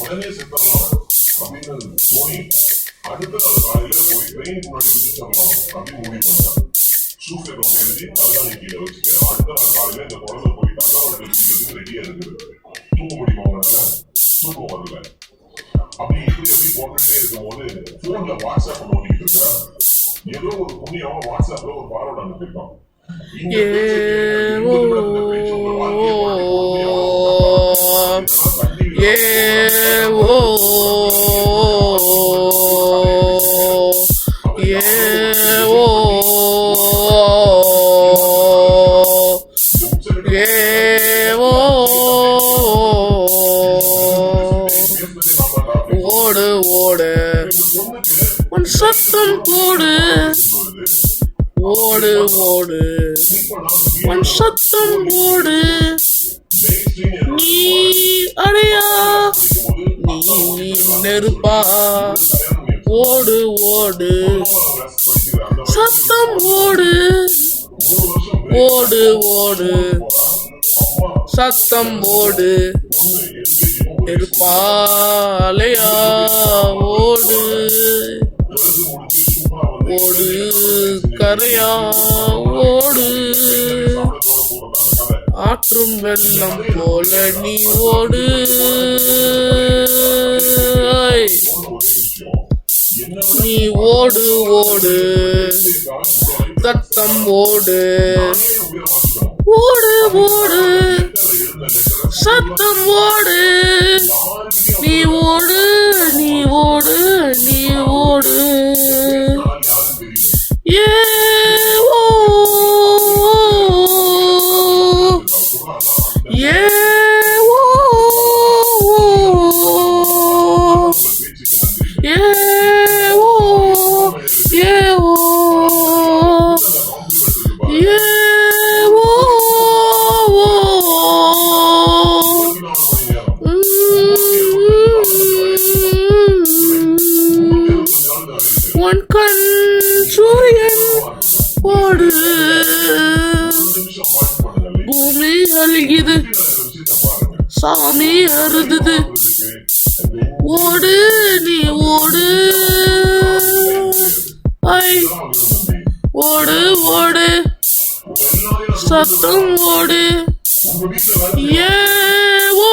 உடனே செத்துடலாம் அப்படின்னு தோணி அடுத்த நாள் காலையில போய் ட்ரெயினுக்கு முன்னாடி செத்துடலாம் அப்படின்னு முடிவு பண்ணிட்டாங்க. சூசைட் நோட் எழுதி அதுதான் கீழே வச்சுட்டு அடுத்த நாள் காலையில இந்த குழந்தை போய் தங்கவட்டத்தில் குடிக்கிறதுக்கு ரெடியா இருக்குது. தூக்க முடியுமா அவங்களால? தூக்கம் வரல. அப்படி இப்படி போட்டுட்டே இருக்கும்போது போன்ல வாட்ஸ்அப் நோண்டிட்டு இருக்கா. ஏதோ ஒரு புண்ணியமா வாட்ஸ்அப்ல ஒரு ஃபார்வர்ட் அனுப்பியிருக்கான். ஓடு ஓடு உன் சத்தம் போடு, ஓடு ஓடு உன் சத்தம் போடு, நீ அடையா நீ நெருப்பா, ஓடு ஓடு சத்தம் ஓடு, ஓடு ஓடு சத்தம் ஓடு, நெருப்பாலையா ஓடு, ஓடு கரையா ஓடு, ஆற்றும் வெள்ளம் போல நீ ஓடு, நீ ஓடு ஓடு சத்தம் ஓடு, ஓடு ஓடு சத்தம் ஓடு, நீ ஓடு நீ ஓடு நீ ஓடு, ஏ ஓ ஏ ஓ ஏ ஓ ஏ ஓ ஏ உன் கண் சூரியன் ஓடு, பூமி அழுகிது சாமி அறுதுது, ஓடு நீ ஓடு, ஐ ஓடு ஓடு சத்தம் ஓடு, ஏ ஓ